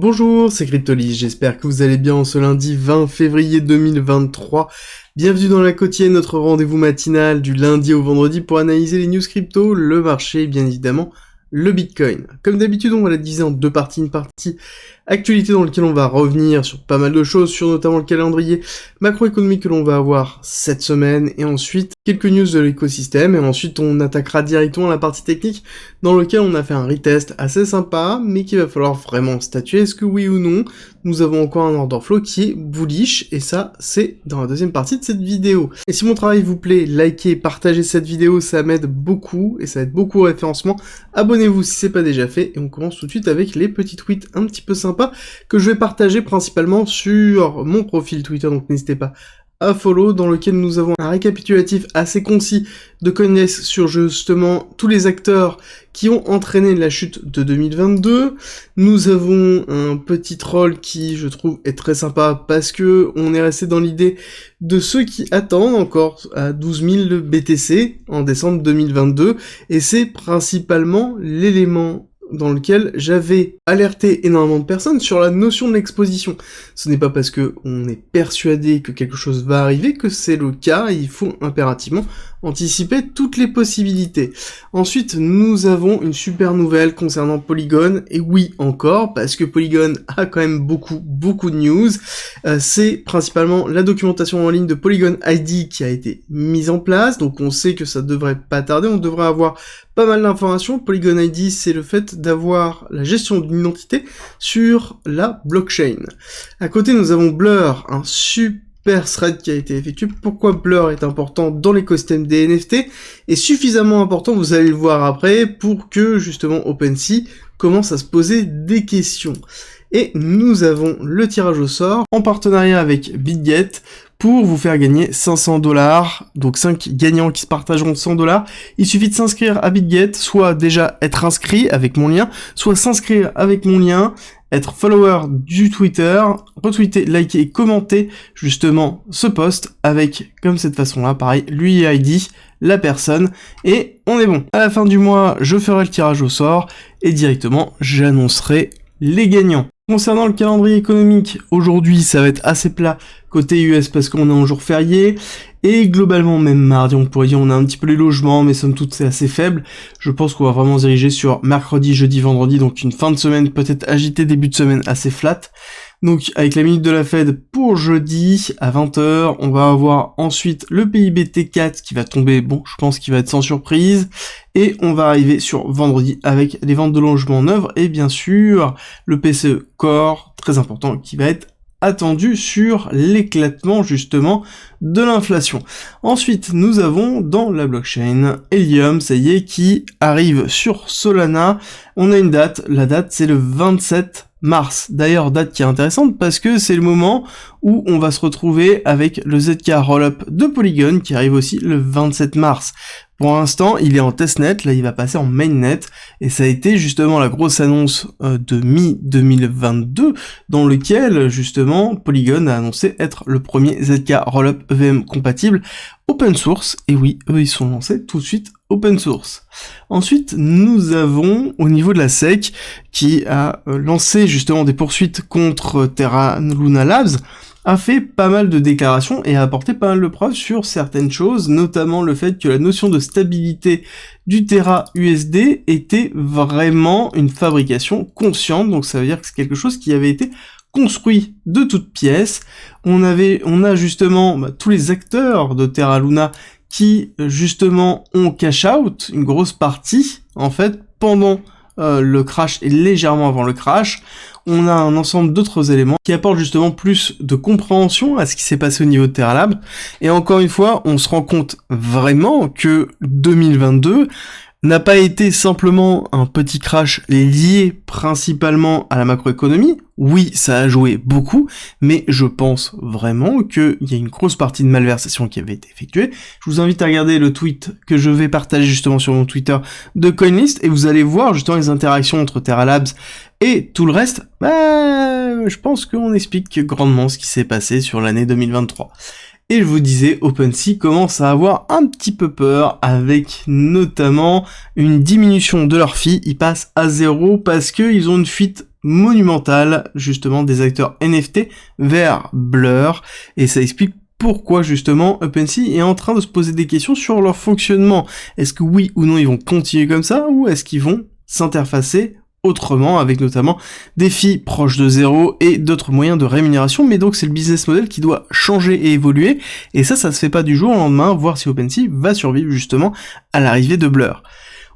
Bonjour, c'est Cryptolis, j'espère que vous allez bien en ce lundi 20 février 2023. Bienvenue dans la quotidienne, notre rendez-vous matinal du lundi au vendredi pour analyser les news crypto, le marché et bien évidemment le Bitcoin. Comme d'habitude, on va la diviser en deux parties, une partie actualité dans laquelle on va revenir sur pas mal de choses, sur notamment le calendrier macroéconomique que l'on va avoir cette semaine, et ensuite quelques news de l'écosystème, et ensuite on attaquera directement la partie technique dans laquelle on a fait un retest assez sympa, mais qu'il va falloir vraiment statuer, est-ce que oui ou non, nous avons encore un order flow qui est bullish, et ça c'est dans la deuxième partie de cette vidéo. Et si mon travail vous plaît, likez, partagez cette vidéo, ça m'aide beaucoup, et ça aide beaucoup au référencement. Abonnez-vous si c'est pas déjà fait, et on commence tout de suite avec les petits tweets un petit peu sympas que je vais partager principalement sur mon profil Twitter, donc n'hésitez pas à follow, dans lequel nous avons un récapitulatif assez concis de CoinDesk sur justement tous les acteurs qui ont entraîné la chute de 2022. Nous avons un petit troll qui, je trouve, est très sympa parce que on est resté dans l'idée de ceux qui attendent encore à 12 000 BTC en décembre 2022, et c'est principalement l'élément dans lequel j'avais alerté énormément de personnes sur la notion de l'exposition. Ce n'est pas parce que on est persuadé que quelque chose va arriver que c'est le cas, il faut impérativement anticiper toutes les possibilités. Ensuite, nous avons une super nouvelle concernant Polygon, et oui encore, parce que Polygon a quand même beaucoup de news. C'est principalement la documentation en ligne de Polygon ID qui a été mise en place, donc on sait que ça devrait pas tarder, on devrait avoir pas mal d'informations. Polygon ID, c'est le fait d'avoir la gestion d'une identité sur la blockchain. À côté, nous avons Blur, un super thread qui a été effectué. Pourquoi Blur est important dans l'écosystème des NFT et suffisamment important, vous allez le voir après, pour que justement OpenSea commence à se poser des questions. Et nous avons le tirage au sort en partenariat avec BitGet pour vous faire gagner 500$, donc 5 gagnants qui se partageront 100$. Il suffit de s'inscrire à BitGet, soit déjà être inscrit avec mon lien, soit s'inscrire avec mon lien, être follower du Twitter, retweeter, liker et commenter justement ce post avec, comme cette façon-là, pareil, l'UID, la personne, et on est bon. À la fin du mois, je ferai le tirage au sort et directement, j'annoncerai les gagnants. Concernant le calendrier économique, aujourd'hui ça va être assez plat côté US parce qu'on est en jour férié, et globalement même mardi on pourrait dire on a un petit peu les logements, mais somme toute c'est assez faible. Je pense qu'on va vraiment se diriger sur mercredi, jeudi, vendredi, donc une fin de semaine peut-être agitée, début de semaine assez flat. Donc avec la minute de la Fed pour jeudi à 20h, on va avoir ensuite le PIB T4 qui va tomber, bon je pense qu'il va être sans surprise, et on va arriver sur vendredi avec les ventes de logements neufs et bien sûr le PCE Core, très important, qui va être attendu sur l'éclatement justement de l'inflation. Ensuite, nous avons dans la blockchain Helium, ça y est, qui arrive sur Solana. On a une date, la date c'est le 27 mars. D'ailleurs, date qui est intéressante parce que c'est le moment où on va se retrouver avec le ZK Rollup de Polygon qui arrive aussi le 27 mars. Pour l'instant, il est en testnet, là il va passer en mainnet, et ça a été justement la grosse annonce de mi-2022, dans lequel justement Polygon a annoncé être le premier ZK Rollup EVM compatible open source, et oui, eux ils sont lancés tout de suite open source. Ensuite, nous avons au niveau de la SEC qui a lancé justement des poursuites contre Terra Luna Labs, a fait pas mal de déclarations et a apporté pas mal de preuves sur certaines choses, notamment le fait que la notion de stabilité du Terra USD était vraiment une fabrication consciente, donc ça veut dire que c'est quelque chose qui avait été construit de toutes pièces. On a justement tous les acteurs de Terra Luna qui justement ont cash out une grosse partie en fait pendant le crash et légèrement avant le crash. On a un ensemble d'autres éléments qui apportent justement plus de compréhension à ce qui s'est passé au niveau de Terra Lab. Et encore une fois, on se rend compte vraiment que 2022 n'a pas été simplement un petit crash lié principalement à la macroéconomie. Oui, ça a joué beaucoup, mais je pense vraiment qu'il y a une grosse partie de malversation qui avait été effectuée. Je vous invite à regarder le tweet que je vais partager justement sur mon Twitter de CoinList, et vous allez voir justement les interactions entre Terra Labs et tout le reste. Je pense qu'on explique grandement ce qui s'est passé sur l'année 2023. Et je vous disais, OpenSea commence à avoir un petit peu peur, avec notamment une diminution de leur fee. Ils passent à 0 parce qu'ils ont une fuite monumentale, justement, des acteurs NFT vers Blur, et ça explique pourquoi justement OpenSea est en train de se poser des questions sur leur fonctionnement. Est-ce que oui ou non ils vont continuer comme ça, ou est-ce qu'ils vont s'interfacer autrement, avec notamment des fees proches de zéro et d'autres moyens de rémunération, mais donc c'est le business model qui doit changer et évoluer, et ça se fait pas du jour au lendemain, voir si OpenSea va survivre justement à l'arrivée de Blur.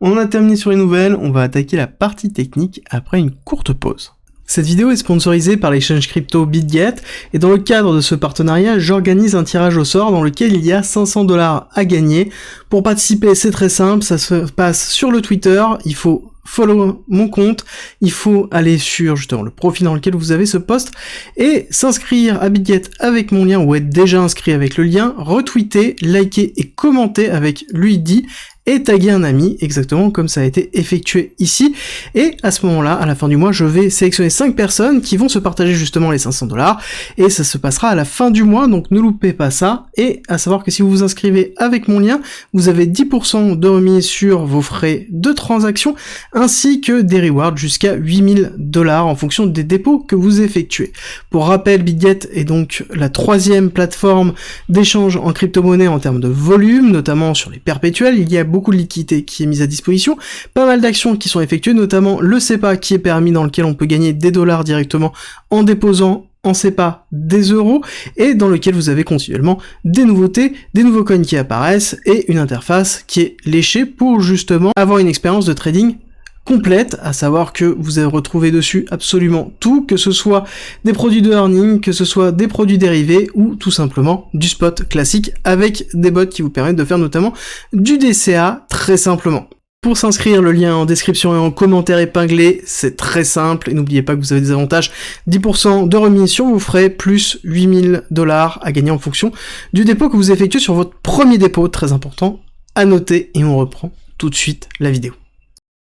On a terminé sur les nouvelles, on va attaquer la partie technique après une courte pause. Cette vidéo est sponsorisée par l'exchange crypto BitGet, et dans le cadre de ce partenariat, j'organise un tirage au sort dans lequel il y a 500 $ à gagner. Pour participer, c'est très simple, ça se passe sur le Twitter, il faut follow mon compte, il faut aller sur justement le profil dans lequel vous avez ce post et s'inscrire à BitGet avec mon lien ou être déjà inscrit avec le lien, retweeter, liker et commenter avec l'UID et taguer un ami, exactement comme ça a été effectué ici, et à ce moment-là, à la fin du mois, je vais sélectionner 5 personnes qui vont se partager justement les 500 $, et ça se passera à la fin du mois, donc ne loupez pas ça, et à savoir que si vous vous inscrivez avec mon lien, vous avez 10% de remise sur vos frais de transaction, ainsi que des rewards jusqu'à 8000 $ en fonction des dépôts que vous effectuez. Pour rappel, BitGet est donc la 3e plateforme d'échange en crypto-monnaie en termes de volume, notamment sur les perpétuels. Il y a beaucoup de liquidité qui est mise à disposition, pas mal d'actions qui sont effectuées, notamment le SEPA qui est permis, dans lequel on peut gagner des dollars directement en déposant en SEPA des euros, et dans lequel vous avez continuellement des nouveautés, des nouveaux coins qui apparaissent, et une interface qui est léchée pour justement avoir une expérience de trading complète, à savoir que vous avez retrouvé dessus absolument tout, que ce soit des produits de earning, que ce soit des produits dérivés, ou tout simplement du spot classique, avec des bots qui vous permettent de faire notamment du DCA très simplement. Pour s'inscrire, le lien en description et en commentaire épinglé, c'est très simple, et n'oubliez pas que vous avez des avantages, 10% de remise sur vos frais, plus 8000 $ à gagner en fonction du dépôt que vous effectuez sur votre premier dépôt, très important à noter, et on reprend tout de suite la vidéo.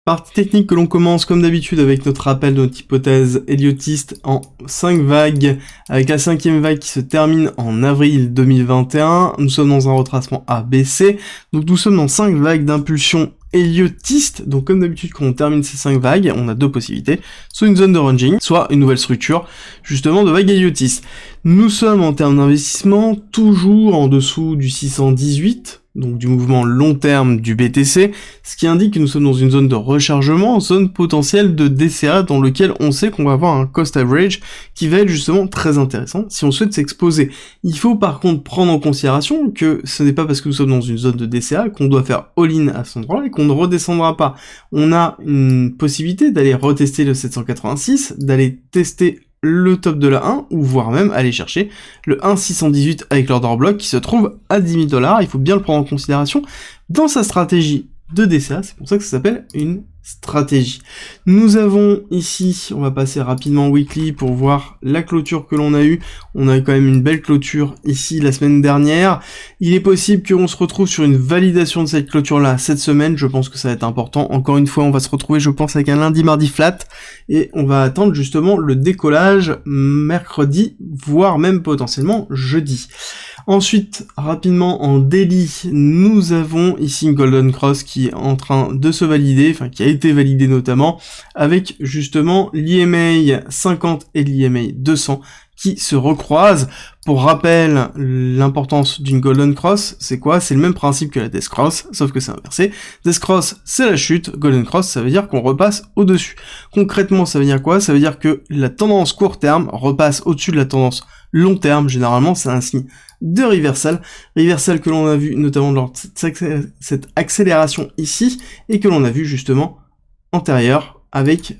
Partie technique que l'on commence comme d'habitude avec notre rappel de notre hypothèse héliotiste en 5 vagues, avec la 5e vague qui se termine en avril 2021. Nous sommes dans un retracement ABC, donc nous sommes dans 5 vagues d'impulsion héliotiste. Donc comme d'habitude, quand on termine ces 5 vagues, on a 2 possibilités, soit une zone de ranging, soit une nouvelle structure justement de vague héliotiste. Nous sommes en termes d'investissement toujours en dessous du 618, donc du mouvement long terme du BTC, ce qui indique que nous sommes dans une zone de rechargement, zone potentielle de DCA, dans lequel on sait qu'on va avoir un cost average qui va être justement très intéressant si on souhaite s'exposer. Il faut par contre prendre en considération que ce n'est pas parce que nous sommes dans une zone de DCA qu'on doit faire all-in à cet endroit et qu'on ne redescendra pas. On a une possibilité d'aller retester le 786, d'aller tester le top de la 1, ou voire même aller chercher le 1.618 avec l'order block qui se trouve à 10 000 $. Il faut bien le prendre en considération dans sa stratégie de DCA, c'est pour ça que ça s'appelle une stratégie. Nous avons ici, on va passer rapidement weekly pour voir la clôture que l'on a eue. On a quand même une belle clôture ici la semaine dernière. Il est possible qu'on se retrouve sur une validation de cette clôture-là cette semaine, je pense que ça va être important. Encore une fois, on va se retrouver, je pense, avec un lundi-mardi flat, et on va attendre justement le décollage mercredi, voire même potentiellement jeudi. Ensuite, rapidement en daily, nous avons ici une Golden Cross qui est en train de se valider, enfin qui a été validée notamment, avec justement l'EMA 50 et l'EMA 200 qui se recroisent. Pour rappel, l'importance d'une Golden Cross, c'est quoi? C'est le même principe que la Death Cross, sauf que c'est inversé. Death Cross, c'est la chute, Golden Cross, ça veut dire qu'on repasse au-dessus. Concrètement, ça veut dire quoi? Ça veut dire que la tendance court terme repasse au-dessus de la tendance long terme. Généralement, c'est un signe de reversal que l'on a vu notamment lors de cette accélération ici, et que l'on a vu justement antérieure avec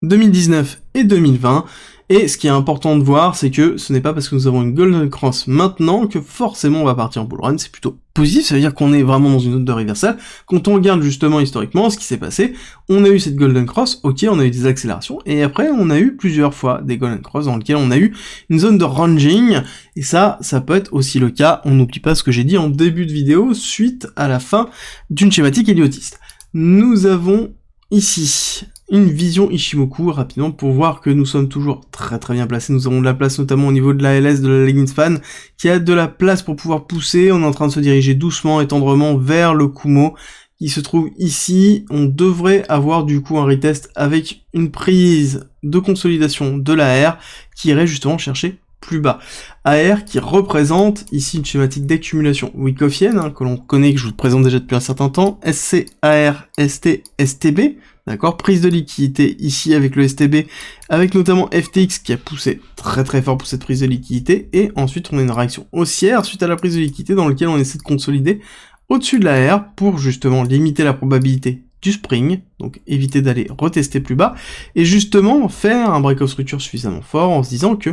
2019 et 2020. Et ce qui est important de voir, c'est que ce n'est pas parce que nous avons une Golden Cross maintenant que forcément on va partir en bull run, c'est plutôt positif, ça veut dire qu'on est vraiment dans une zone de reversal. Quand on regarde justement historiquement ce qui s'est passé, on a eu cette Golden Cross, ok, on a eu des accélérations, et après on a eu plusieurs fois des Golden Cross dans lesquelles on a eu une zone de ranging, et ça peut être aussi le cas, on n'oublie pas ce que j'ai dit en début de vidéo, suite à la fin d'une schématique héliotiste. Nous avons ici une vision Ishimoku rapidement pour voir que nous sommes toujours très bien placés. Nous avons de la place notamment au niveau de la LS, de la legging span, qui a de la place pour pouvoir pousser. On est en train de se diriger doucement et tendrement vers le Kumo, qui se trouve ici, on devrait avoir du coup un retest avec une prise de consolidation de l'AR qui irait justement chercher plus bas. AR qui représente ici une schématique d'accumulation Wyckofienne, hein, que l'on connaît, que je vous présente déjà depuis un certain temps, SC, AR, ST, STB, d'accord, prise de liquidité ici avec le STB, avec notamment FTX qui a poussé très très fort pour cette prise de liquidité, et ensuite on a une réaction haussière suite à la prise de liquidité dans laquelle on essaie de consolider au-dessus de la R pour justement limiter la probabilité du spring, donc éviter d'aller retester plus bas, et justement faire un break-off structure suffisamment fort en se disant que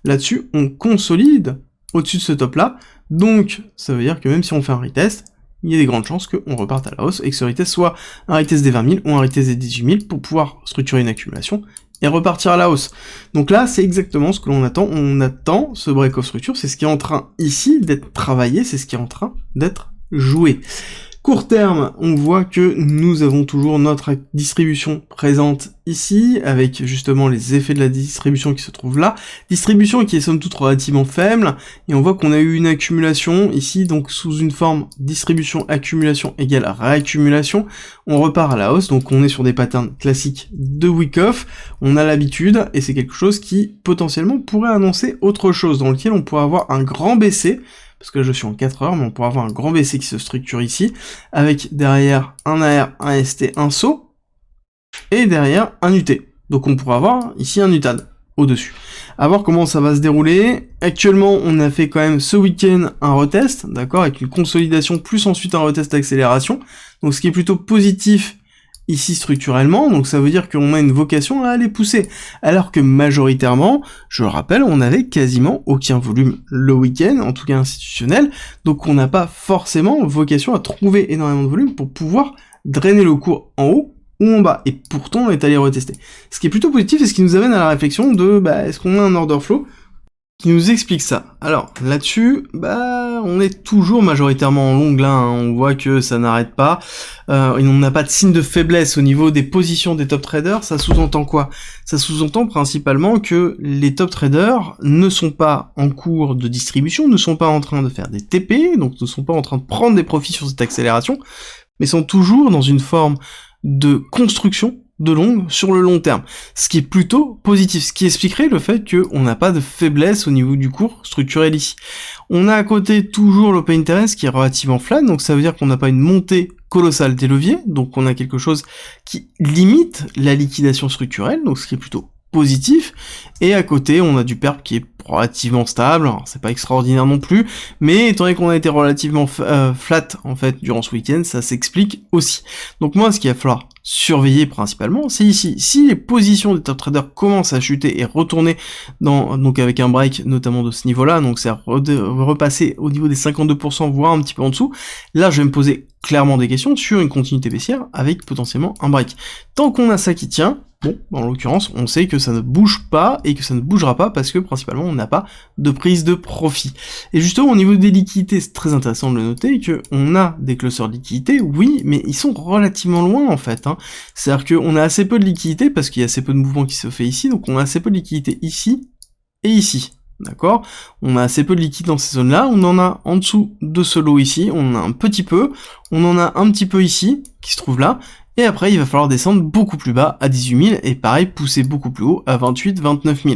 là-dessus on consolide au-dessus de ce top-là, donc ça veut dire que même si on fait un retest, il y a des grandes chances qu'on reparte à la hausse et que ce retest soit un retest des 20 000 ou un retest des 18 000 pour pouvoir structurer une accumulation et repartir à la hausse. Donc là, c'est exactement ce que l'on attend. On attend ce break-off structure, c'est ce qui est en train ici d'être travaillé, c'est ce qui est en train d'être joué. Court terme, on voit que nous avons toujours notre distribution présente ici, avec justement les effets de la distribution qui se trouvent là. Distribution qui est somme toute relativement faible, et on voit qu'on a eu une accumulation ici, donc sous une forme distribution, accumulation égale réaccumulation. On repart à la hausse, donc on est sur des patterns classiques de Wyckoff, on a l'habitude, et c'est quelque chose qui potentiellement pourrait annoncer autre chose, dans lequel on pourrait avoir un grand baissier, parce que là je suis en 4 heures, mais on pourrait avoir un grand baissier qui se structure ici, avec derrière un AR, un ST, un SO, et derrière un UT. Donc on pourrait avoir ici un UTAD au-dessus. À voir comment ça va se dérouler. Actuellement, on a fait quand même ce week-end un retest, d'accord, avec une consolidation plus ensuite un retest d'accélération. Donc ce qui est plutôt positif ici structurellement, donc ça veut dire qu'on a une vocation à aller pousser, alors que majoritairement, je le rappelle, on n'avait quasiment aucun volume le week-end, en tout cas institutionnel, donc on n'a pas forcément vocation à trouver énormément de volume pour pouvoir drainer le cours en haut ou en bas, et pourtant on est allé retester. Ce qui est plutôt positif et ce qui nous amène à la réflexion de, est-ce qu'on a un order flow qui nous explique ça. Alors, là-dessus, on est toujours majoritairement en long là, hein. On voit que ça n'arrête pas, et on n'a pas de signe de faiblesse au niveau des positions des top traders. Ça sous-entend quoi? Ça sous-entend principalement que les top traders ne sont pas en cours de distribution, ne sont pas en train de faire des TP, donc ne sont pas en train de prendre des profits sur cette accélération, mais sont toujours dans une forme de construction de longue sur le long terme, ce qui est plutôt positif, ce qui expliquerait le fait qu'on n'a pas de faiblesse au niveau du cours structurel ici. On a à côté toujours l'open interest qui est relativement flat, donc ça veut dire qu'on n'a pas une montée colossale des leviers, donc on a quelque chose qui limite la liquidation structurelle, donc ce qui est plutôt positif, et à côté on a du perp qui est relativement stable, alors c'est pas extraordinaire non plus, mais étant donné qu'on a été relativement flat en fait durant ce week-end, ça s'explique aussi. Donc moi ce qu'il va falloir surveiller principalement, c'est ici, si les positions des top traders commencent à chuter et retourner donc avec un break notamment de ce niveau-là, donc c'est repasser au niveau des 52%, voire un petit peu en dessous, là je vais me poser clairement des questions sur une continuité baissière avec potentiellement un break. Tant qu'on a ça qui tient, bon, en l'occurrence, on sait que ça ne bouge pas et que ça ne bougera pas parce que principalement on n'a pas de prise de profit. Et justement au niveau des liquidités, c'est très intéressant de le noter qu'on a des clusters de liquidités, oui, mais ils sont relativement loin en fait. C'est-à-dire qu'on a assez peu de liquidités parce qu'il y a assez peu de mouvement qui se fait ici, donc on a assez peu de liquidités ici et ici. D'accord? On a assez peu de liquide dans ces zones-là, on en a en dessous de ce lot ici, on en a un petit peu, on en a un petit peu ici, qui se trouve là, et après il va falloir descendre beaucoup plus bas à 18 000, et pareil, pousser beaucoup plus haut à 28, 29 000.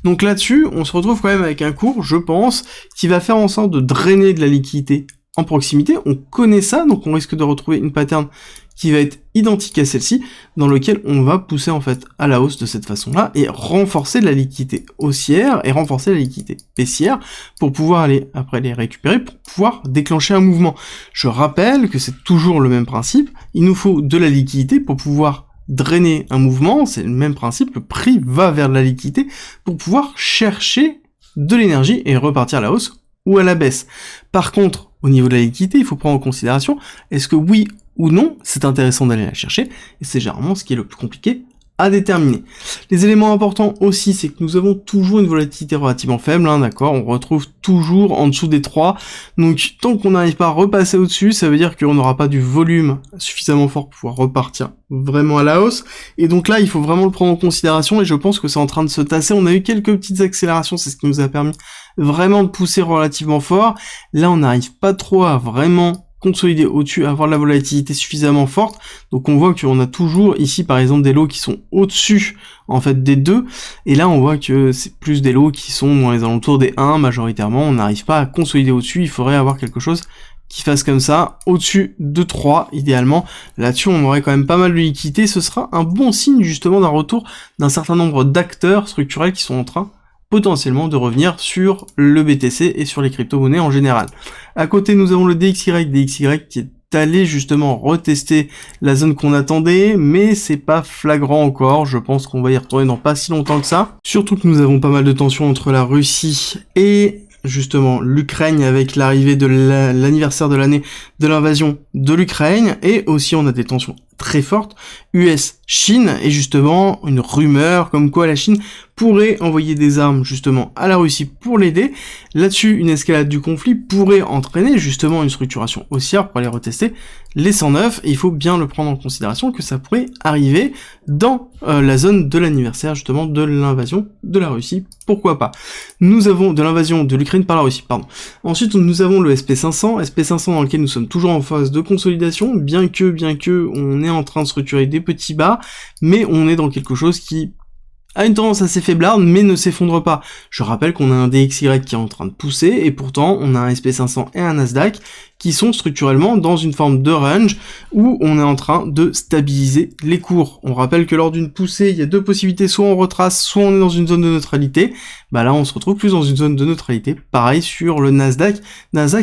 Donc là-dessus, on se retrouve quand même avec un cours, je pense, qui va faire en sorte de drainer de la liquidité en proximité, on connaît ça, donc on risque de retrouver une pattern qui va être identique à celle-ci, dans lequel on va pousser en fait à la hausse de cette façon-là, et renforcer la liquidité haussière, et renforcer la liquidité baissière, pour pouvoir aller après les récupérer, pour pouvoir déclencher un mouvement. Je rappelle que c'est toujours le même principe, il nous faut de la liquidité pour pouvoir drainer un mouvement, c'est le même principe, le prix va vers la liquidité, pour pouvoir chercher de l'énergie et repartir à la hausse ou à la baisse. Par contre, au niveau de la liquidité, il faut prendre en considération, est-ce que oui ou non, c'est intéressant d'aller la chercher, et c'est généralement ce qui est le plus compliqué à déterminer. Les éléments importants aussi, c'est que nous avons toujours une volatilité relativement faible, d'accord, on retrouve toujours en dessous des 3, donc tant qu'on n'arrive pas à repasser au-dessus, ça veut dire qu'on n'aura pas du volume suffisamment fort pour pouvoir repartir vraiment à la hausse, et donc là, il faut vraiment le prendre en considération, et je pense que c'est en train de se tasser, on a eu quelques petites accélérations, c'est ce qui nous a permis vraiment de pousser relativement fort, là on n'arrive pas trop à vraiment consolider au-dessus, avoir la volatilité suffisamment forte. Donc on voit qu'on a toujours ici par exemple des lots qui sont au-dessus en fait des 2, et là on voit que c'est plus des lots qui sont dans les alentours des 1 majoritairement. On n'arrive pas à consolider au-dessus, il faudrait avoir quelque chose qui fasse comme ça, au-dessus de 3 idéalement. Là-dessus on aurait quand même pas mal de liquidité, ce sera un bon signe justement d'un retour d'un certain nombre d'acteurs structurels qui sont en train potentiellement de revenir sur le BTC et sur les crypto-monnaies en général. À côté, nous avons le DXY qui est allé justement retester la zone qu'on attendait, mais c'est pas flagrant encore, je pense qu'on va y retourner dans pas si longtemps que ça. Surtout que nous avons pas mal de tensions entre la Russie et justement l'Ukraine avec l'arrivée de l'anniversaire de l'année de l'invasion de l'Ukraine, et aussi on a des tensions très fortes US-Chine, et justement une rumeur comme quoi la Chine pourrait envoyer des armes justement à la Russie pour l'aider. Là-dessus, une escalade du conflit pourrait entraîner justement une structuration haussière pour aller retester les 109, et il faut bien le prendre en considération que ça pourrait arriver dans la zone de l'anniversaire justement de l'invasion de la Russie, pourquoi pas. Nous avons de l'invasion de l'Ukraine par la Russie, pardon. Ensuite, nous avons le SP500 dans lequel nous sommes toujours en phase de consolidation, bien que on est en train de structurer des petits bas, mais on est dans quelque chose qui a une tendance assez faiblarde, mais ne s'effondre pas. Je rappelle qu'on a un DXY qui est en train de pousser, et pourtant on a un SP500 et un Nasdaq qui sont structurellement dans une forme de range où on est en train de stabiliser les cours. On rappelle que lors d'une poussée, il y a deux possibilités, soit on retrace, soit on est dans une zone de neutralité. Bah là, on se retrouve plus dans une zone de neutralité. Pareil sur le Nasdaq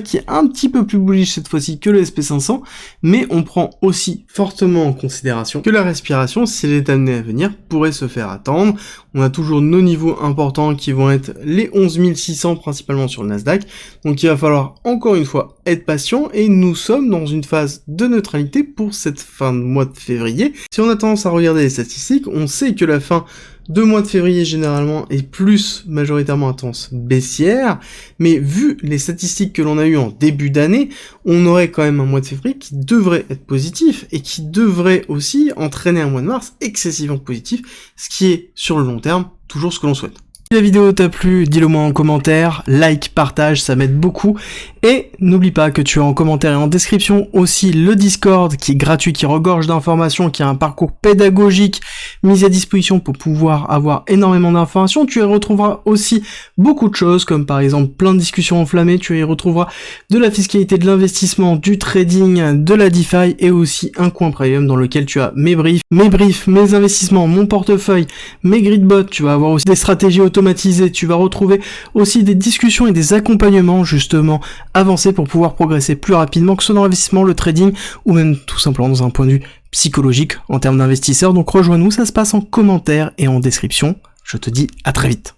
qui est un petit peu plus bullish cette fois-ci que le SP500, mais on prend aussi fortement en considération que la respiration, si elle est amenée à venir, pourrait se faire attendre. On a toujours nos niveaux importants qui vont être les 11 600 principalement sur le Nasdaq, donc il va falloir encore une fois être patient, et nous sommes dans une phase de neutralité pour cette fin de mois de février. Si on a tendance à regarder les statistiques, on sait que la fin de mois de février généralement est plus majoritairement intense baissière, mais vu les statistiques que l'on a eues en début d'année, on aurait quand même un mois de février qui devrait être positif, et qui devrait aussi entraîner un mois de mars excessivement positif, ce qui est sur le long terme toujours ce que l'on souhaite. Si la vidéo t'a plu, dis-le moi en commentaire, like, partage, ça m'aide beaucoup, et n'oublie pas que tu as en commentaire et en description aussi le Discord qui est gratuit, qui regorge d'informations, qui a un parcours pédagogique mis à disposition pour pouvoir avoir énormément d'informations. Tu y retrouveras aussi beaucoup de choses, comme par exemple plein de discussions enflammées, tu y retrouveras de la fiscalité, de l'investissement, du trading, de la DeFi, et aussi un coin premium dans lequel tu as mes briefs, mes investissements, mon portefeuille, mes gridbots, tu vas avoir aussi des stratégies automatisées, tu vas retrouver aussi des discussions et des accompagnements justement avancés pour pouvoir progresser plus rapidement, que ce soit dans l'investissement, le trading, ou même tout simplement dans un point de vue psychologique en termes d'investisseurs. Donc rejoins-nous, ça se passe en commentaire et en description. Je te dis à très vite.